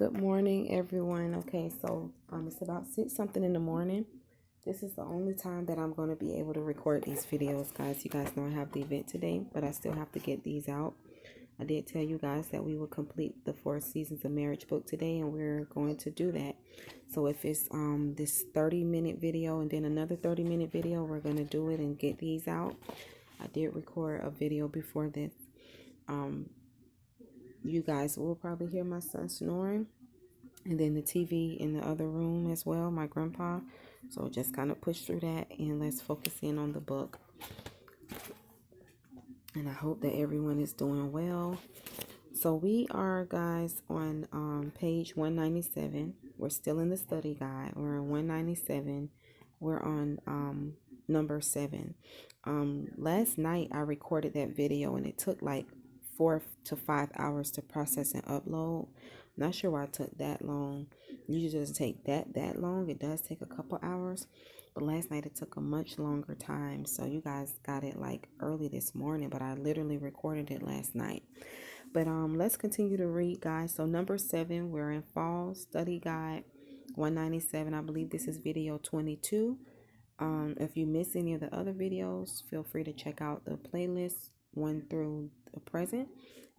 Good morning, everyone. Okay, so it's about 6 something in the morning. This is the only time that I'm going to be able to record these videos, guys. You guys know I have the event today, but I still have to get these out. I did tell you guys that we will complete the 4 Seasons of Marriage book today, and we're going to do that. So if it's this 30-minute video and then another 30-minute video, we're going to do it and get these out. I did record a video before this. You guys will probably hear my son snoring, and then the TV in the other room as well, my grandpa. So just kind of push through that and let's focus in on the book. And I hope that everyone is doing well. So we are, guys, on page 197. We're still in the study guide. We're on 197. We're on number 7. Last night I recorded that video and it took like 4 to 5 hours to process and upload. Not sure why it took that long. Usually it doesn't take that long. It does take a couple hours, but last night it took a much longer time. So you guys got it like early this morning, but I literally recorded it last night. But let's continue to read, guys. So number 7, we're in Fall Study Guide 197. I believe this is video 22. If you miss any of the other videos, feel free to check out the playlist 1 through the present,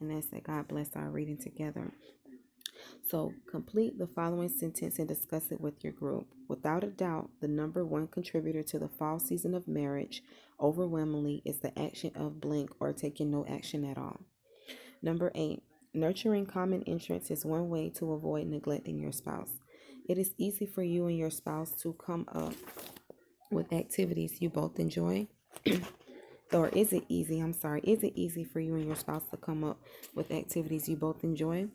and that's that God bless our reading together. So complete the following sentence and discuss it with your group. Without a doubt, the number 1 contributor to the fall season of marriage overwhelmingly is the action of blank or taking no action at all. Number 8, nurturing common interests is one way to avoid neglecting your spouse. It is easy for you and your spouse to come up with activities you both enjoy. Or is it easy? Is it easy for you and your spouse to come up with activities you both enjoy?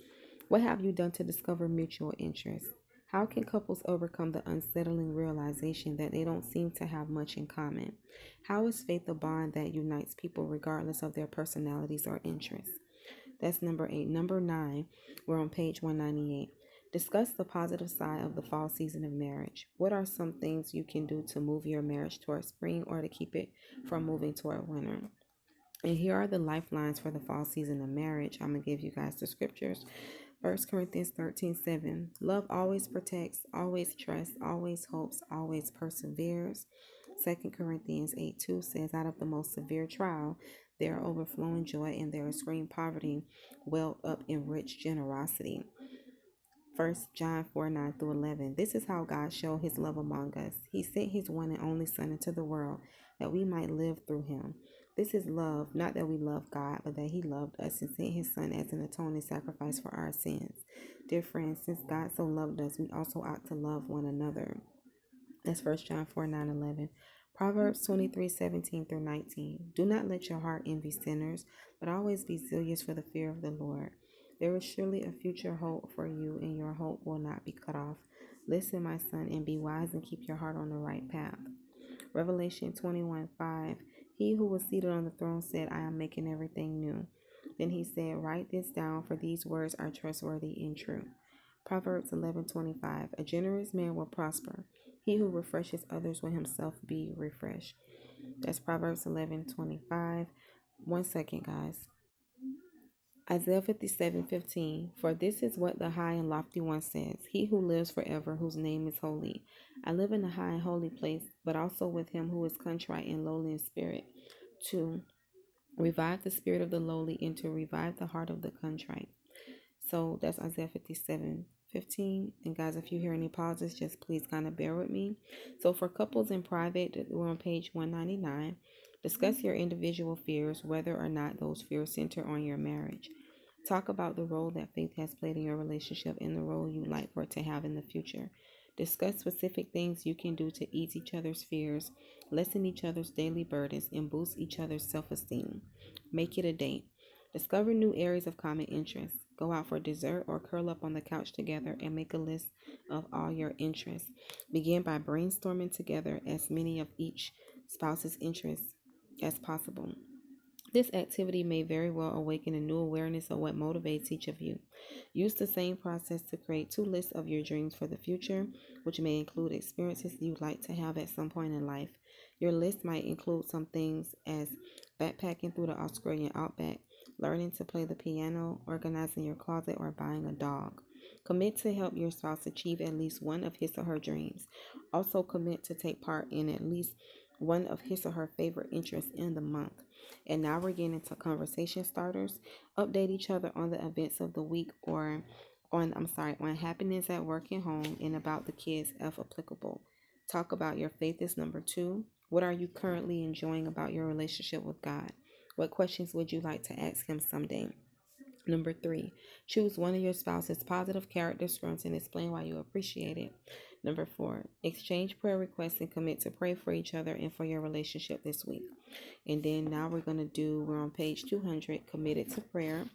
What have you done to discover mutual interests? How can couples overcome the unsettling realization that they don't seem to have much in common? How is faith a bond that unites people regardless of their personalities or interests? That's number 8. Number 9, we're on page 198. Discuss the positive side of the fall season of marriage. What are some things you can do to move your marriage toward spring or to keep it from moving toward winter? And here are the lifelines for the fall season of marriage. I'm going to give you guys the scriptures. 1 Corinthians 13:7. Love always protects, always trusts, always hopes, always perseveres. 2 Corinthians 8:2 says, out of the most severe trial, there are overflowing joy and there is great poverty, welled up in rich generosity. 1 John 4:9 through 11. This is how God showed his love among us. He sent his one and only Son into the world that we might live through him. This is love, not that we love God, but that he loved us and sent his Son as an atoning sacrifice for our sins. Dear friends, since God so loved us, we also ought to love one another. That's 1 John 4:9-11. Proverbs 23:17 through 19. Do not let your heart envy sinners, but always be zealous for the fear of the Lord. There is surely a future hope for you, and your hope will not be cut off. Listen, my son, and be wise and keep your heart on the right path. Revelation 21:5. He who was seated on the throne said, I am making everything new. Then he said, write this down, for these words are trustworthy and true. Proverbs 11:25. A generous man will prosper. He who refreshes others will himself be refreshed. That's Proverbs 11:25. 1 second, guys. Isaiah 57:15. For this is what the high and lofty one says, he who lives forever, whose name is holy. I live in a high and holy place, but also with him who is contrite and lowly in spirit, to revive the spirit of the lowly and to revive the heart of the contrite. So that's Isaiah 57:15. And guys, if you hear any pauses, just please kind of bear with me. So for couples in private, we're on page 199. Discuss your individual fears, whether or not those fears center on your marriage. Talk about the role that faith has played in your relationship and the role you'd like for it to have in the future. Discuss specific things you can do to ease each other's fears, lessen each other's daily burdens, and boost each other's self-esteem. Make it a date. Discover new areas of common interest. Go out for dessert or curl up on the couch together and make a list of all your interests. Begin by brainstorming together as many of each spouse's interests as possible. This activity may very well awaken a new awareness of what motivates each of you. Use the same process to create 2 lists of your dreams for the future, which may include experiences you'd like to have at some point in life. Your list might include some things as backpacking through the Australian outback, learning to play the piano, organizing your closet, or buying a dog. Commit to help your spouse achieve at least one of his or her dreams. Also, commit to take part in at least one of his or her favorite interests in the month. And now we're getting into conversation starters. Update each other on the events of the week or on happenings at work and home and about the kids if applicable. Talk about your faith is number 2. What are you currently enjoying about your relationship with God? What questions would you like to ask him someday? Number 3, choose one of your spouse's positive character strengths and explain why you appreciate it. Number 4, exchange prayer requests and commit to pray for each other and for your relationship this week. And then now we're on page 200, committed to prayer.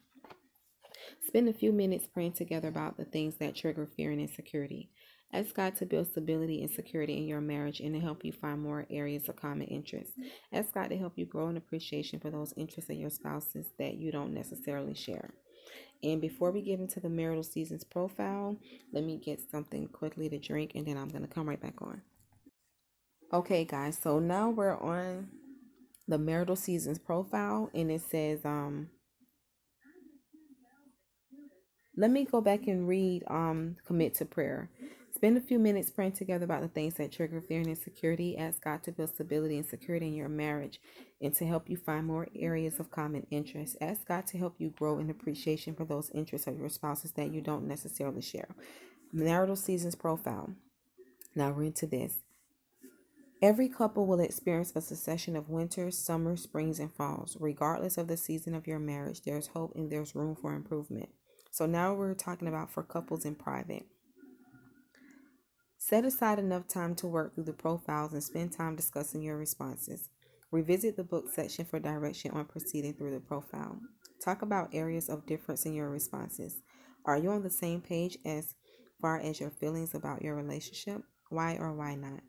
Spend a few minutes praying together about the things that trigger fear and insecurity. Ask God to build stability and security in your marriage and to help you find more areas of common interest. Ask God to help you grow an appreciation for those interests of your spouses that you don't necessarily share. And before we get into the marital seasons profile, let me get something quickly to drink and then I'm going to come right back on. Okay, guys, so now we're on the marital seasons profile and it says, let me go back and read commit to prayer. Spend a few minutes praying together about the things that trigger fear and insecurity. Ask God to build stability and security in your marriage and to help you find more areas of common interest. Ask God to help you grow in appreciation for those interests of your spouses that you don't necessarily share. Marital seasons profile. Now we're into this. Every couple will experience a succession of winters, summers, springs, and falls. Regardless of the season of your marriage, there's hope and there's room for improvement. So now we're talking about for couples in private. Set aside enough time to work through the profiles and spend time discussing your responses. Revisit the book section for direction on proceeding through the profile. Talk about areas of difference in your responses. Are you on the same page as far as your feelings about your relationship? Why or why not?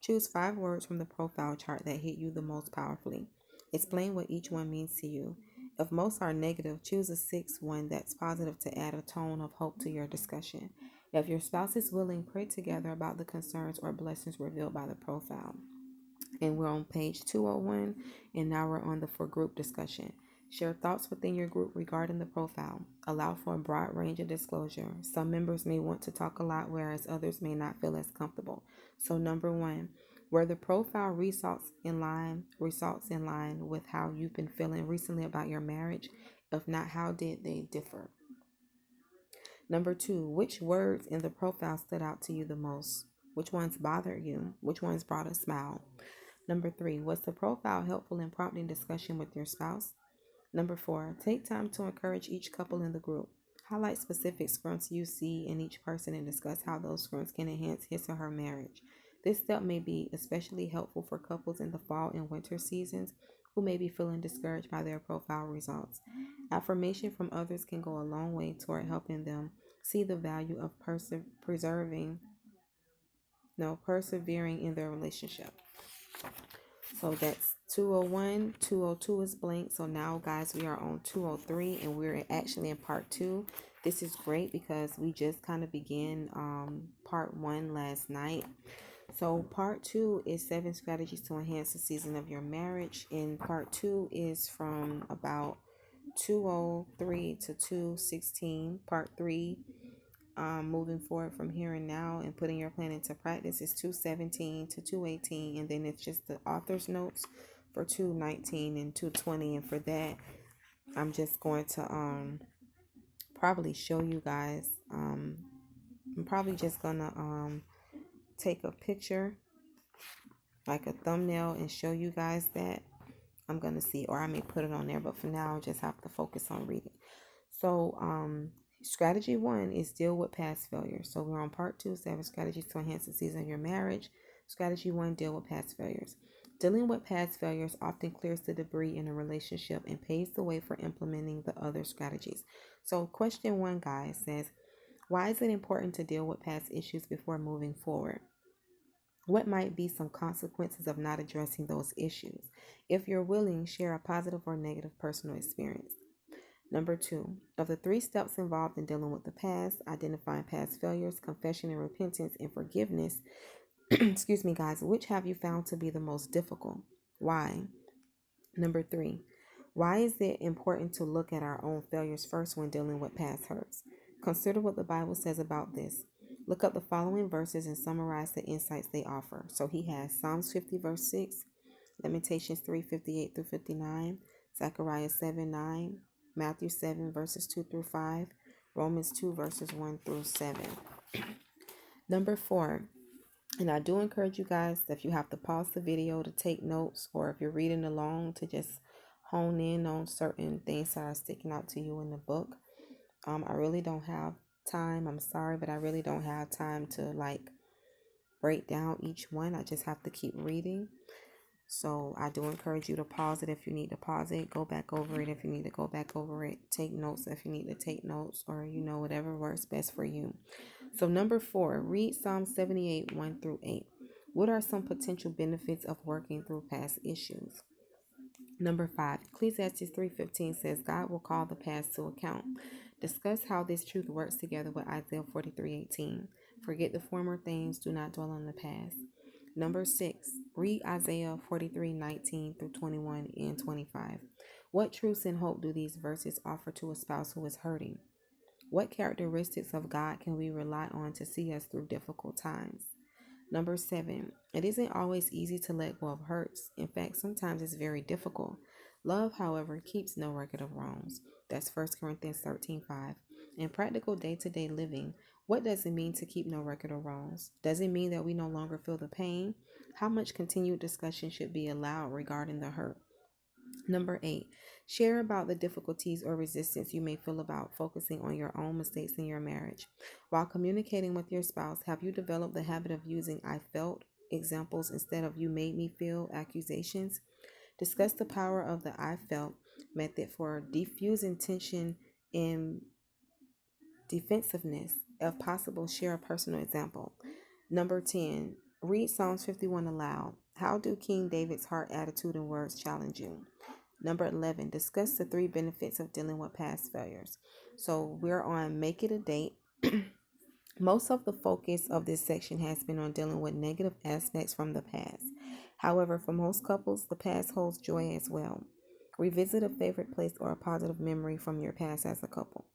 Choose 5 words from the profile chart that hit you the most powerfully. Explain what each one means to you. If most are negative, choose a 6th one that's positive to add a tone of hope to your discussion. If your spouse is willing, pray together about the concerns or blessings revealed by the profile. And we're on page 201, and now we're on the for group discussion. Share thoughts within your group regarding the profile. Allow for a broad range of disclosure. Some members may want to talk a lot, whereas others may not feel as comfortable. So number 1, where the profile results in line with how you've been feeling recently about your marriage. If not, how did they differ? Number 2, which words in the profile stood out to you the most? Which ones bothered you? Which ones brought a smile? Number 3, was the profile helpful in prompting discussion with your spouse? Number 4, take time to encourage each couple in the group. Highlight specific strengths you see in each person and discuss how those strengths can enhance his or her marriage. This step may be especially helpful for couples in the fall and winter seasons who may be feeling discouraged by their profile results. Affirmation from others can go a long way toward helping them see the value of persevering in their relationship. So that's 201, 202 is blank. So now, guys, we are on 203 and we're actually in part 2. This is great because we just kind of began part 1 last night. So part 2 is 7 strategies to enhance the season of your marriage. And part 2 is from about 203 to 216. Part 3, moving forward from here and now and putting your plan into practice, is 217 to 218. And then it's just the author's notes for 219 and 220. And for that, I'm just going to probably show you guys. I'm probably just gonna take a picture, like a thumbnail, and show you guys that. I'm gonna see, or I may put it on there, but for now I'll just have to focus on reading. So strategy 1 is deal with past failures. So we're on part 2, 7 strategies to enhance the season of your marriage. Strategy 1, deal with past failures. Dealing with past failures often clears the debris in a relationship and paves the way for implementing the other strategies. So question 1, guys, says, why is it important to deal with past issues before moving forward? What might be some consequences of not addressing those issues? If you're willing, share a positive or negative personal experience. Number 2, of the 3 steps involved in dealing with the past, identifying past failures, confession and repentance, and forgiveness, excuse me, guys, which have you found to be the most difficult? Why? Number 3, why is it important to look at our own failures first when dealing with past hurts? Consider what the Bible says about this. Look up the following verses and summarize the insights they offer. So he has Psalms 50 verse 6, Lamentations 3:58 through 59, Zechariah 7:9, Matthew 7 verses 2 through 5, Romans 2 verses 1 through 7. Number 4, and I do encourage you guys that if you have to pause the video to take notes, or if you're reading along, to just hone in on certain things that are sticking out to you in the book. I really don't have time. I'm sorry, but I really don't have time to break down each one. I just have to keep reading. So I do encourage you to pause it if you need to pause it. Go back over it if you need to go back over it. Take notes if you need to take notes, or whatever works best for you. So number 4, read Psalm 78, 1 through 8. What are some potential benefits of working through past issues? Number 5, Ecclesiastes 3:15 says, God will call the past to account. Discuss how this truth works together with Isaiah 43:18. Forget the former things, do not dwell on the past. Number 6, read Isaiah 43:19 through 21 and 25. What truths and hope do these verses offer to a spouse who is hurting? What characteristics of God can we rely on to see us through difficult times? Number 7, it isn't always easy to let go of hurts. In fact, sometimes it's very difficult. Love, however, keeps no record of wrongs. That's 1 Corinthians 13:5. In practical day-to-day living, what does it mean to keep no record of wrongs? Does it mean that we no longer feel the pain? How much continued discussion should be allowed regarding the hurt? Number 8, share about the difficulties or resistance you may feel about focusing on your own mistakes in your marriage. While communicating with your spouse, have you developed the habit of using I felt examples instead of you made me feel accusations? Discuss the power of the I felt method for diffusing tension and defensiveness. If possible, share a personal example. Number 10, read Psalms 51 aloud. How do King David's heart, attitude, and words challenge you? Number 11, discuss the 3 benefits of dealing with past failures. So we're on Make It a Date. Most of the focus of this section has been on dealing with negative aspects from the past. However, for most couples, the past holds joy as well. Revisit a favorite place or a positive memory from your past as a couple.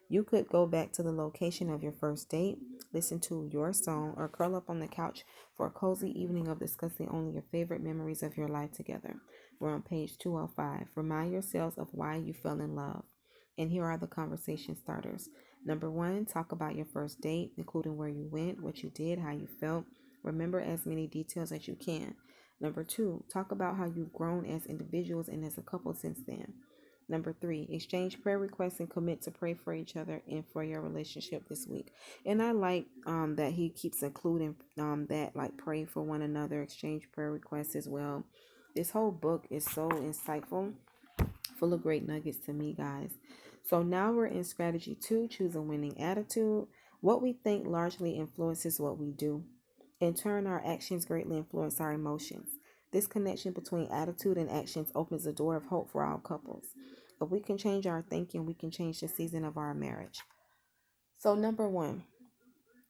You could go back to the location of your first date, listen to your song, or curl up on the couch for a cozy evening of discussing only your favorite memories of your life together. We're on page 205. Remind yourselves of why you fell in love. And here are the conversation starters. Number 1, talk about your first date, including where you went, what you did, how you felt. Remember as many details as you can. Number 2, talk about how you've grown as individuals and as a couple since then. Number 3, exchange prayer requests and commit to pray for each other and for your relationship this week. And I like that he keeps including that, like, pray for one another, exchange prayer requests as well. This whole book is so insightful, full of great nuggets to me, guys. So now we're in strategy 2, choose a winning attitude. What we think largely influences what we do. In turn, our actions greatly influence our emotions. This connection between attitude and actions opens the door of hope for all couples. If we can change our thinking, we can change the season of our marriage. So number 1,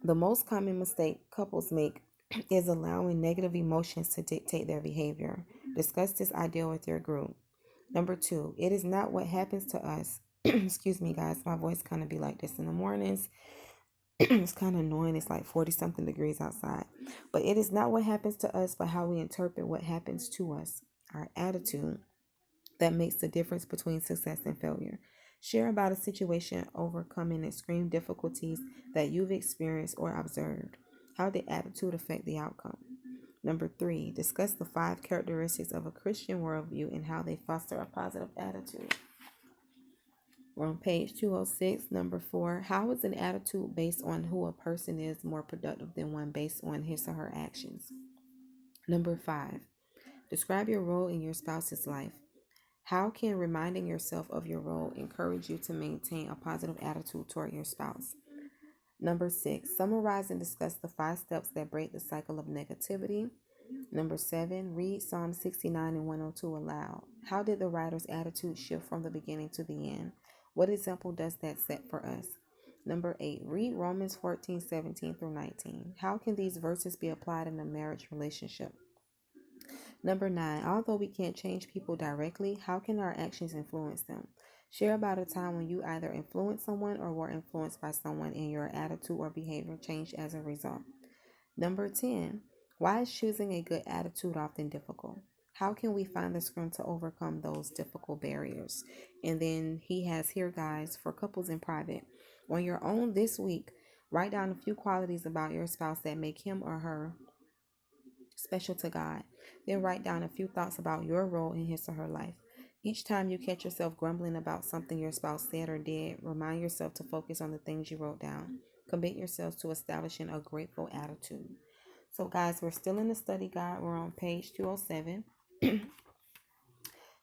the most common mistake couples make is allowing negative emotions to dictate their behavior. Discuss this idea with your group. Number 2, it is not what happens to us. Excuse me, guys. My voice kind of be like this in the mornings. It's kind of annoying. It's like 40 something degrees outside. But it is not what happens to us, but how we interpret what happens to us. Our attitude that makes the difference between success and failure. Share about a situation, overcoming extreme difficulties that you've experienced or observed. How did attitude affect the outcome? Number 3, discuss the 5 characteristics of a Christian worldview and how they foster a positive attitude. We're on page 206. Number 4, how is an attitude based on who a person is more productive than one based on his or her actions? Number 5, describe your role in your spouse's life. How can reminding yourself of your role encourage you to maintain a positive attitude toward your spouse? Number 6, summarize and discuss the 5 steps that break the cycle of negativity. Number 7, read Psalm 69 and 102 aloud. How did the writer's attitude shift from the beginning to the end? What example does that set for us? Number 8, read Romans 14:17 through 19. How can these verses be applied in a marriage relationship? Number 9, although we can't change people directly, how can our actions influence them? Share about a time when you either influenced someone or were influenced by someone and your attitude or behavior changed as a result. Number 10, why is choosing a good attitude often difficult? How can we find the strength to overcome those difficult barriers? And then he has here, guys, for couples in private. On your own this week, write down a few qualities about your spouse that make him or her special to God. Then write down a few thoughts about your role in his or her life. Each time you catch yourself grumbling about something your spouse said or did, remind yourself to focus on the things you wrote down. Commit yourselves to establishing a grateful attitude. So, guys, we're still in the study guide. We're on page 207.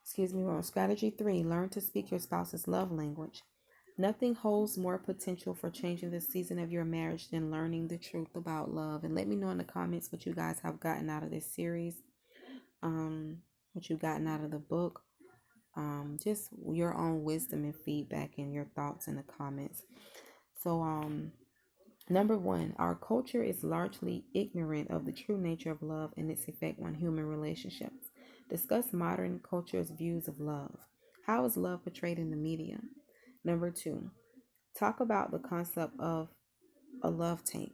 Excuse me, we're on strategy 3. Learn to speak your spouse's love language. Nothing holds more potential for changing the season of your marriage than learning the truth about love. And let me know in the comments what you guys have gotten out of this series, what you've gotten out of the book, just your own wisdom and feedback and your thoughts in the comments. So, number 1, our culture is largely ignorant of the true nature of love and its effect on human relationships. Discuss modern culture's views of love. How is love portrayed in the media? Number 2, talk about the concept of a love tank.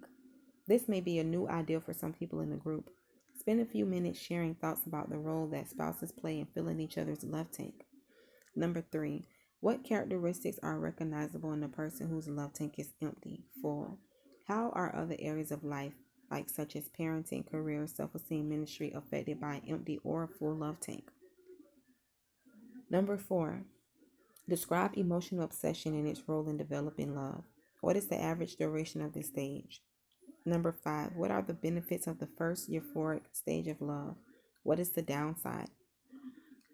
This may be a new idea for some people in the group. Spend a few minutes sharing thoughts about the role that spouses play in filling each other's love tank. Number 3, what characteristics are recognizable in a person whose love tank is empty, full? How are other areas of life, like such as parenting, career, self-esteem, ministry, affected by an empty or full love tank? Number 4, describe emotional obsession and its role in developing love. What is the average duration of this stage? Number 5, what are the benefits of the first euphoric stage of love? What is the downside?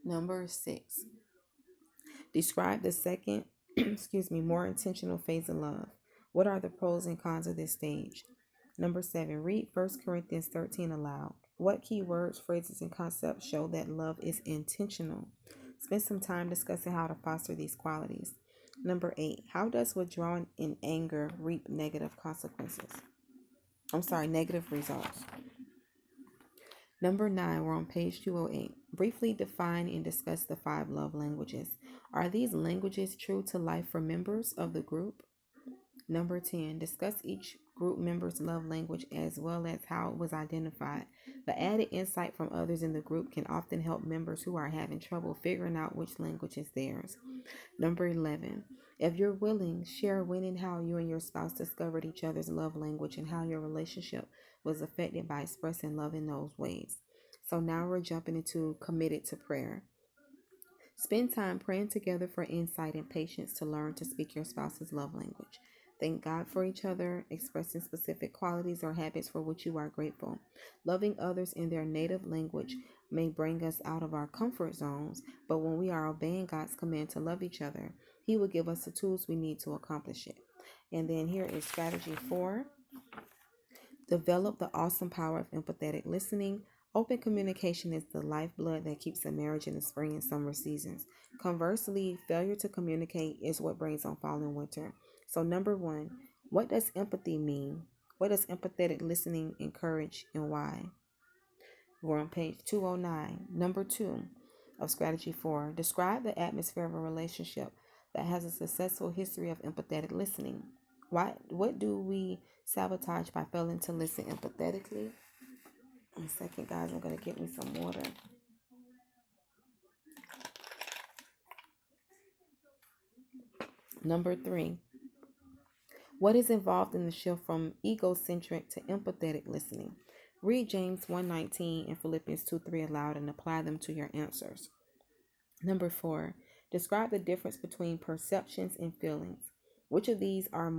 Number 6, describe the second, more intentional phase of love. What are the pros and cons of this stage? Number 7, read 1 Corinthians 13 aloud. What key words, phrases, and concepts show that love is intentional? Spend some time discussing how to foster these qualities. Number 8, how does withdrawing in anger reap negative consequences? Negative results. Number 9, we're on page 208. Briefly define and discuss the 5 love languages. Are these languages true to life for members of the group? Number 10, discuss each group member's love language as well as how it was identified. The added insight from others in the group can often help members who are having trouble figuring out which language is theirs. Number 11, if you're willing, share when and how you and your spouse discovered each other's love language and how your relationship was affected by expressing love in those ways. So now we're jumping into committed to prayer. Spend time praying together for insight and patience to learn to speak your spouse's love language. Thank God for each other, expressing specific qualities or habits for which you are grateful. Loving others in their native language may bring us out of our comfort zones, but when we are obeying God's command to love each other, He will give us the tools we need to accomplish it. And then here is strategy 4. Develop the awesome power of empathetic listening. Open communication is the lifeblood that keeps a marriage in the spring and summer seasons. Conversely, failure to communicate is what brings on fall and winter. So number 1, what does empathy mean? What does empathetic listening encourage and why? We're on page 209. Number 2 of strategy 4. Describe the atmosphere of a relationship that has a successful history of empathetic listening. What do we sabotage by failing to listen empathetically? One second, guys. I'm going to get me some water. Number 3. What is involved in the shift from egocentric to empathetic listening? Read James 1:19 and Philippians 2:3 aloud and apply them to your answers. Number 4. Describe the difference between perceptions and feelings. Which of these are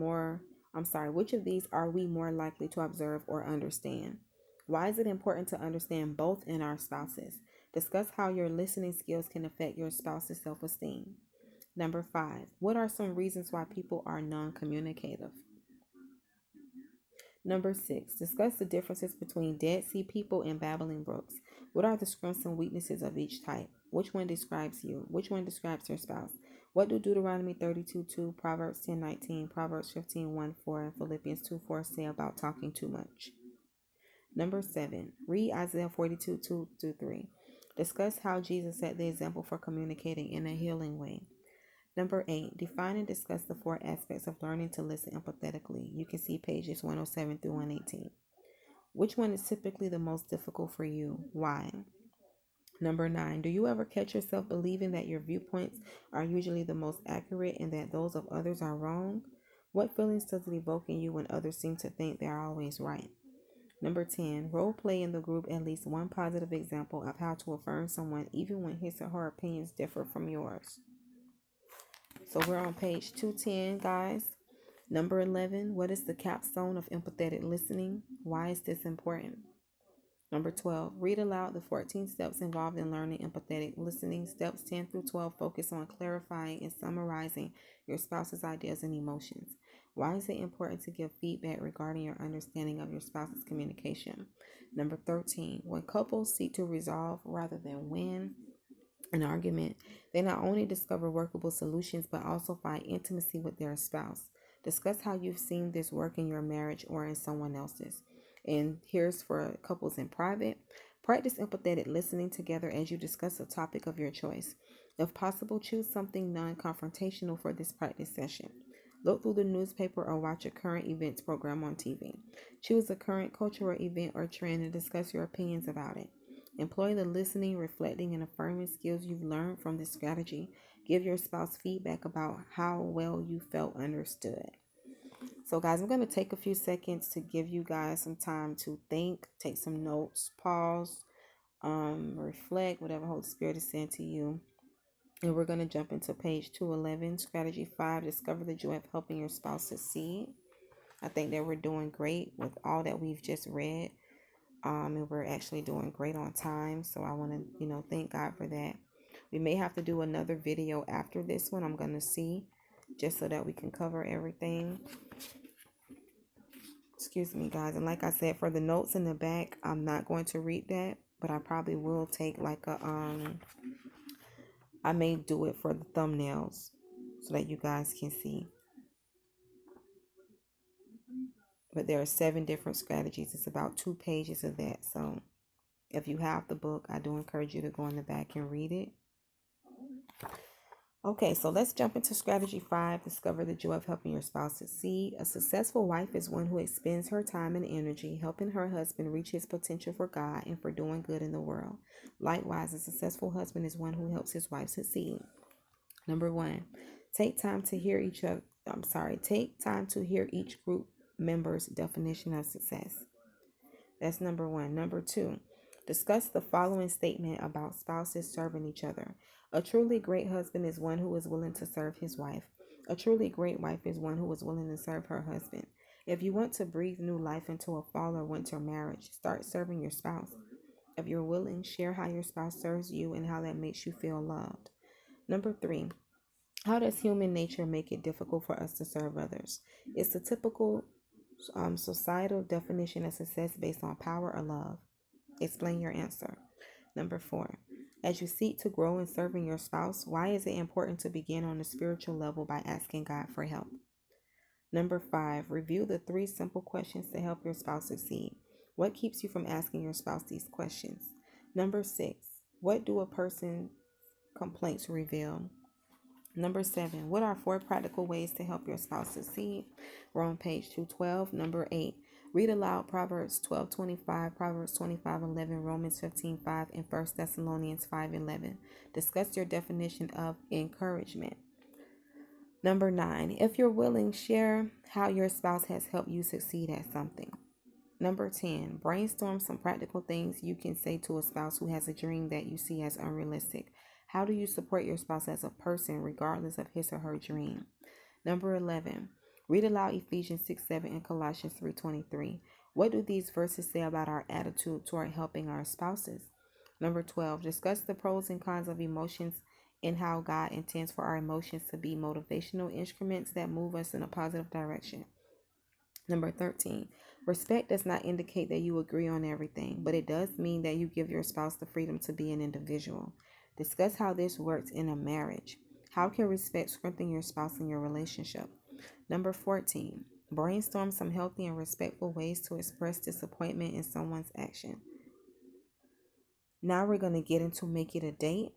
we more likely to observe or understand? Why is it important to understand both in our spouses? Discuss how your listening skills can affect your spouse's self-esteem. Number 5, what are some reasons why people are non-communicative? Number 6, discuss the differences between Dead Sea people and babbling brooks. What are the strengths and weaknesses of each type? Which one describes you? Which one describes your spouse? What do Deuteronomy 32:2, Proverbs 10:19, Proverbs 15:1-4, and Philippians 2:4 say about talking too much? Number 7, read Isaiah 42:2-3. Discuss how Jesus set the example for communicating in a healing way. Number 8, define and discuss the 4 aspects of learning to listen empathetically. You can see pages 107 through 118. Which one is typically the most difficult for you? Why? Number 9, do you ever catch yourself believing that your viewpoints are usually the most accurate and that those of others are wrong? What feelings does it evoke in you when others seem to think they're always right? Number 10, role play in the group at least one positive example of how to affirm someone even when his or her opinions differ from yours. So we're on page 210, guys. Number 11, what is the capstone of empathetic listening? Why is this important? Number 12, read aloud the 14 steps involved in learning empathetic listening. Steps 10 through 12 focus on clarifying and summarizing your spouse's ideas and emotions. Why is it important to give feedback regarding your understanding of your spouse's communication? Number 13, when couples seek to resolve rather than win an argument, they not only discover workable solutions but also find intimacy with their spouse. Discuss how you've seen this work in your marriage or in someone else's. And here's for couples in private. Practice empathetic listening together as you discuss a topic of your choice. If possible, choose something non-confrontational for this practice session. Look through the newspaper or watch a current events program on TV. Choose a current cultural event or trend and discuss your opinions about it. Employ the listening, reflecting, and affirming skills you've learned from this strategy. Give your spouse feedback about how well you felt understood. So, guys, I'm going to take a few seconds to give you guys some time to think, take some notes, pause, reflect, whatever Holy Spirit is saying to you. And we're going to jump into page 211, strategy 5, discover the joy of helping your spouse succeed. I think that we're doing great with all that we've just read. And we're actually doing great on time. So I want to, thank God for that. We may have to do another video after this one. I'm going to see just so that we can cover everything. Excuse me, guys. And like I said, for the notes in the back, I'm not going to read that, but I probably will take like I may do it for the thumbnails so that you guys can see. But there are 7 different strategies. It's about 2 pages of that. So if you have the book, I do encourage you to go in the back and read it. Okay, so let's jump into strategy 5, discover the joy of helping your spouse succeed. A successful wife is one who expends her time and energy helping her husband reach his potential for God and for doing good in the world. Likewise, a successful husband is one who helps his wife succeed. Number 1, take time to hear take time to hear each group member's definition of success. That's number 1. Number 2, discuss the following statement about spouses serving each other. A truly great husband is one who is willing to serve his wife. A truly great wife is one who is willing to serve her husband. If you want to breathe new life into a fall or winter marriage, start serving your spouse. If you're willing, share how your spouse serves you and how that makes you feel loved. Number 3, how does human nature make it difficult for us to serve others? It's the typical societal definition of success based on power or love. Explain your answer. Number 4, as you seek to grow in serving your spouse, why is it important to begin on a spiritual level by asking God for help? Number 5, review the 3 simple questions to help your spouse succeed. What keeps you from asking your spouse these questions? Number 6, what do a person's complaints reveal? Number 7, what are 4 practical ways to help your spouse succeed? We're on page 212. Number 8, read aloud Proverbs 12:25, Proverbs 25:11, Romans 15:5, and 1 Thessalonians 5:11. Discuss your definition of encouragement. Number 9, if you're willing, share how your spouse has helped you succeed at something. Number 10, brainstorm some practical things you can say to a spouse who has a dream that you see as unrealistic. How do you support your spouse as a person regardless of his or her dream? Number 11, read aloud Ephesians 6:7 and Colossians 3:23. What do these verses say about our attitude toward helping our spouses? Number 12, discuss the pros and cons of emotions and how God intends for our emotions to be motivational instruments that move us in a positive direction. Number 13, respect does not indicate that you agree on everything, but it does mean that you give your spouse the freedom to be an individual. Discuss how this works in a marriage. How can respect strengthen your spouse in your relationship? Number 14, brainstorm some healthy and respectful ways to express disappointment in someone's action. Now we're going to get into make it a date.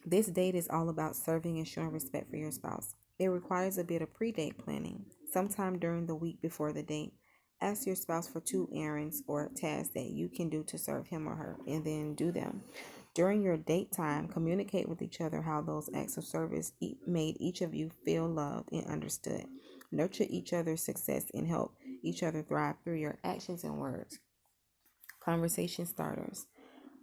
This date is all about serving and showing respect for your spouse. It requires a bit of pre-date planning. Sometime during the week before the date, ask your spouse for 2 errands or tasks that you can do to serve him or her, and then do them. During your date time, communicate with each other how those acts of service made each of you feel loved and understood. Nurture each other's success and help each other thrive through your actions and words. Conversation starters.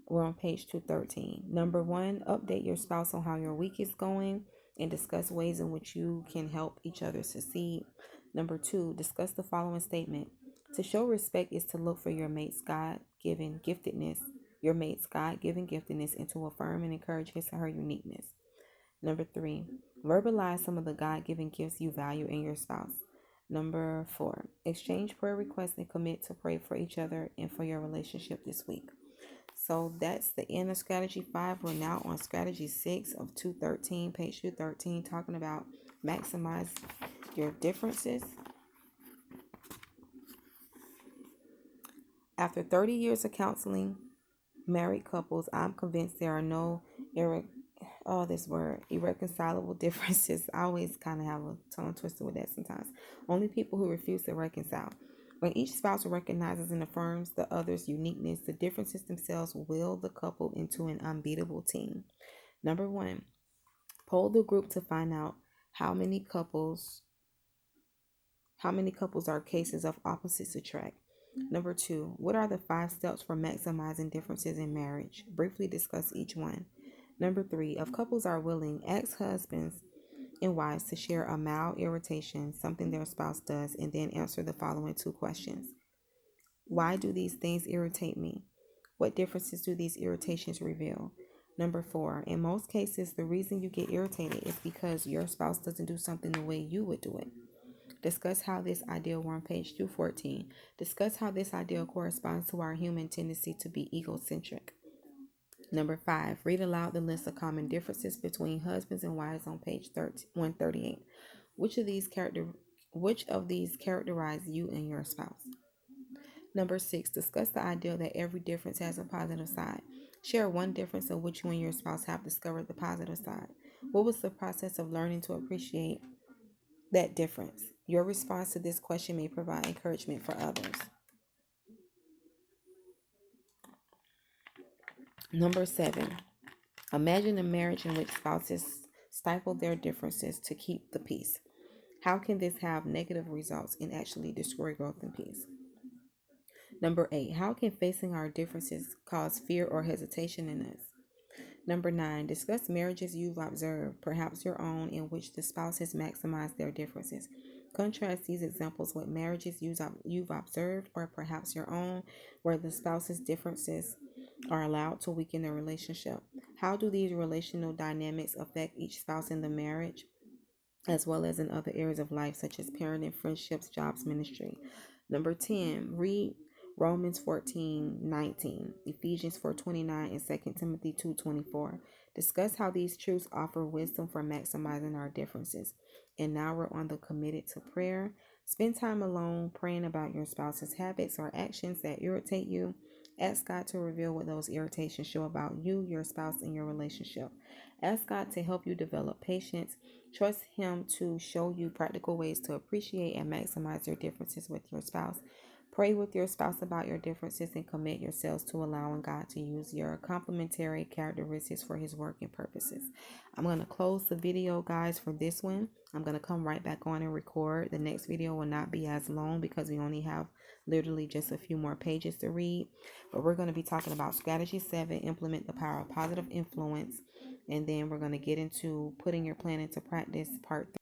We're on page 213. Number one, update your spouse on how your week is going and discuss ways in which you can help each other succeed. Number two, discuss the following statement. To show respect is to look for your mate's God-given giftedness, and to affirm and encourage his or her uniqueness. Number three, verbalize some of the God-given gifts you value in your spouse. Number four, exchange prayer requests and commit to pray for each other and for your relationship this week. So that's the end of strategy 5. We're now on strategy 6 of 213, page 213, talking about maximize your differences. After 30 years of counseling married couples, I'm convinced there are no irreconcilable differences. I always kind of have a tongue twister with that sometimes. Only people who refuse to reconcile. When each spouse recognizes and affirms the other's uniqueness, the differences themselves will the couple into an unbeatable team. Number one, poll the group to find out how many couples are cases of opposites attract. Number two, what are the 5 steps for maximizing differences in marriage? Briefly discuss each one. Number three, if couples are willing, ask husbands and wives to share a mild irritation, something their spouse does, and then answer the following 2 questions. Why do these things irritate me? What differences do these irritations reveal? Number 4, in most cases, the reason you get irritated is because your spouse doesn't do something the way you would do it. Discuss how this ideal, we're on page 214. Discuss how this ideal corresponds to our human tendency to be egocentric. Number 5, read aloud the list of common differences between husbands and wives on page 138. Which of these characterize you and your spouse? Number 6, discuss the idea that every difference has a positive side. Share one difference of which you and your spouse have discovered the positive side. What was the process of learning to appreciate that difference? Your response to this question may provide encouragement for others. Number 7, imagine a marriage in which spouses stifle their differences to keep the peace. How can this have negative results and actually destroy growth and peace? Number 8, how can facing our differences cause fear or hesitation in us? Number 9, discuss marriages you've observed, perhaps your own, in which the spouse has maximized their differences. Contrast these examples with marriages you've observed, or perhaps your own, where the spouse's differences are allowed to weaken the relationship. How do these relational dynamics affect each spouse in the marriage, as well as in other areas of life, such as parenting, friendships, jobs, ministry? Number 10, read Romans 14:19, Ephesians 4:29, and 2 Timothy 2:24. Discuss how these truths offer wisdom for maximizing our differences. And now we're on the committed to prayer. Spend time alone praying about your spouse's habits or actions that irritate you. Ask God to reveal what those irritations show about you, your spouse, and your relationship. Ask God to help you develop patience. Trust Him to show you practical ways to appreciate and maximize your differences with your spouse. Pray with your spouse about your differences and commit yourselves to allowing God to use your complementary characteristics for His work and purposes. I'm going to close the video, guys, for this one. I'm going to come right back on and record. The next video will not be as long because we only have literally just a few more pages to read. But we're going to be talking about strategy 7, implement the power of positive influence. And then we're going to get into putting your plan into practice, part 3.